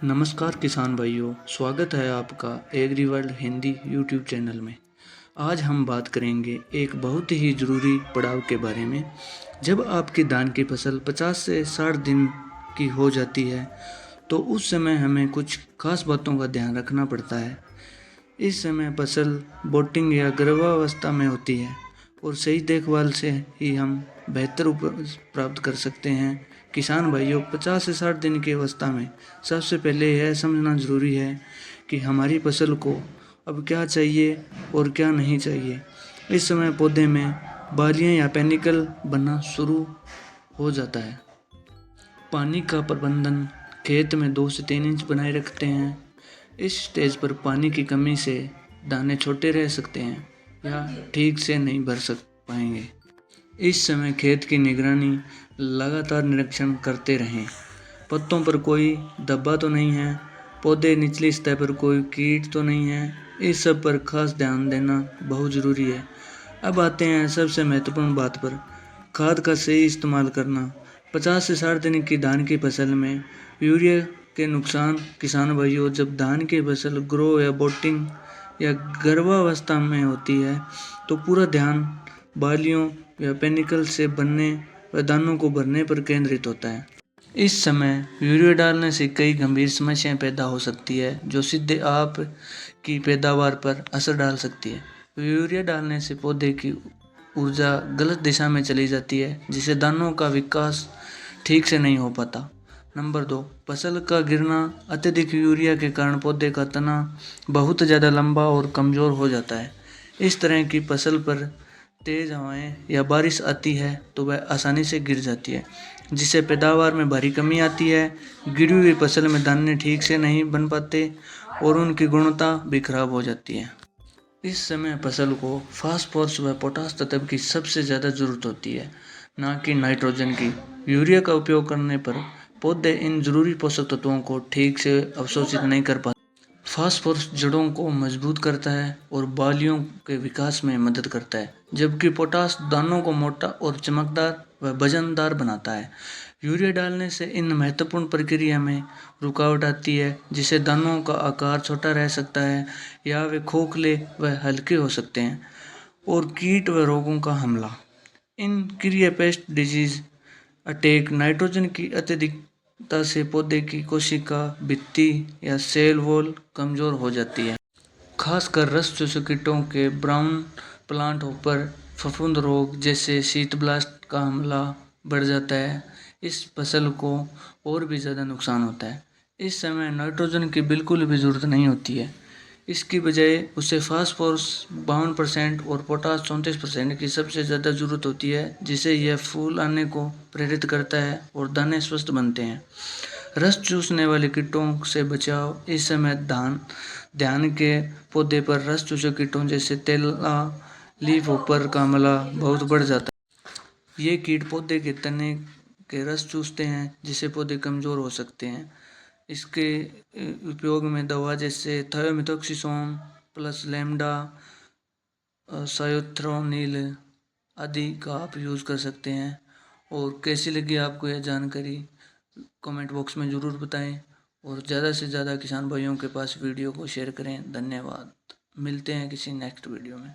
नमस्कार किसान भाइयों, स्वागत है आपका agri world Hindi YouTube channel में। आज हम बात करेंगे एक बहुत ही ज़रूरी पड़ाव के बारे में। जब आपकी धान की फसल 50 से 60 दिन की हो जाती है तो उस समय हमें कुछ खास बातों का ध्यान रखना पड़ता है। इस समय फसल बोटिंग या गर्भावस्था में होती है और सही देखभाल से ही हम बेहतर उपज प्राप्त कर सकते हैं। किसान भाइयों, 50 से 60 दिन की अवस्था में सबसे पहले यह समझना ज़रूरी है कि हमारी फसल को अब क्या चाहिए और क्या नहीं चाहिए। इस समय पौधे में बालियाँ या पेनिकल बनना शुरू हो जाता है। पानी का प्रबंधन खेत में 2 से 3 इंच बनाए रखते हैं। इस स्टेज पर पानी की कमी से दाने छोटे रह सकते हैं या ठीक से नहीं भर सक पाएंगे। इस समय खेत की निगरानी लगातार निरीक्षण करते रहें। पत्तों पर कोई धब्बा तो नहीं है, पौधे निचली सतह पर कोई कीट तो नहीं है, इस सब पर खास ध्यान देना बहुत ज़रूरी है। अब आते हैं सबसे महत्वपूर्ण बात पर, खाद का सही इस्तेमाल करना। 50 से 60 दिन की धान की फसल में यूरिया के नुकसान। किसान भाइयों, जब धान की फसल ग्रो या बोटिंग या गर्भावस्था में होती है तो पूरा ध्यान बालियों या पेनिकल से बनने व दानों को भरने पर केंद्रित होता है। इस समय यूरिया डालने से कई गंभीर समस्याएं पैदा हो सकती है जो सीधे आप की पैदावार पर असर डाल सकती है। यूरिया डालने से पौधे की ऊर्जा गलत दिशा में चली जाती है जिससे दानों का विकास ठीक से नहीं हो पाता। नंबर 2, फसल का गिरना। अत्यधिक यूरिया के कारण पौधे का तना बहुत ज़्यादा लंबा और कमज़ोर हो जाता है। इस तरह की फसल पर तेज़ हवाएं या बारिश आती है तो वह आसानी से गिर जाती है जिससे पैदावार में भारी कमी आती है। गिरी हुई फसल में दाने ठीक से नहीं बन पाते और उनकी गुणवत्ता भी खराब हो जाती है। इस समय फसल को फास्फोरस व पोटास तत्व की सबसे ज़्यादा ज़रूरत होती है, ना कि नाइट्रोजन की। यूरिया का उपयोग करने पर पौधे इन जरूरी पोषक तत्वों को ठीक से अवशोषित नहीं कर पाते। फास्फोरस जड़ों को मजबूत करता है और बालियों के विकास में मदद करता है, जबकि पोटास दानों को मोटा और चमकदार व वजनदार बनाता है। यूरिया डालने से इन महत्वपूर्ण प्रक्रिया में रुकावट आती है जिससे दानों का आकार छोटा रह सकता है या वे खोखले व हल्के हो सकते हैं। और कीट व रोगों का हमला। इन क्रिया पेस्ट डिजीज अटैक नाइट्रोजन की अत्यधिकता से पौधे की कोशिका भित्ति या सेल वॉल कमज़ोर हो जाती है। खासकर रस चूसक कीटों के ब्राउन प्लांट हॉपर फफूंद रोग जैसे शीत ब्लास्ट का हमला बढ़ जाता है। इस फसल को और भी ज़्यादा नुकसान होता है। इस समय नाइट्रोजन की बिल्कुल भी ज़रूरत नहीं होती है, इसकी बजाय उसे फास्फोरस 52% और पोटास 34% की सबसे ज़्यादा ज़रूरत होती है जिससे यह फूल आने को प्रेरित करता है और दाने स्वस्थ बनते हैं। रस चूसने वाले कीटों से बचाव। इस समय ध्यान के पौधे पर रस चूसक कीटों जैसे तेला लीफ हॉपर का हमला बहुत बढ़ जाता है। ये कीट पौधे के तने के रस चूसते हैं जिससे पौधे कमज़ोर हो सकते हैं। इसके उपयोग में दवा जैसे थायोमिथॉक्सिसोन प्लस लैम्डा सायोथ्रोनिल आदि का आप यूज़ कर सकते हैं। और कैसी लगी आपको यह जानकारी कमेंट बॉक्स में ज़रूर बताएं और ज़्यादा से ज़्यादा किसान भाइयों के पास वीडियो को शेयर करें। धन्यवाद। मिलते हैं किसी नेक्स्ट वीडियो में।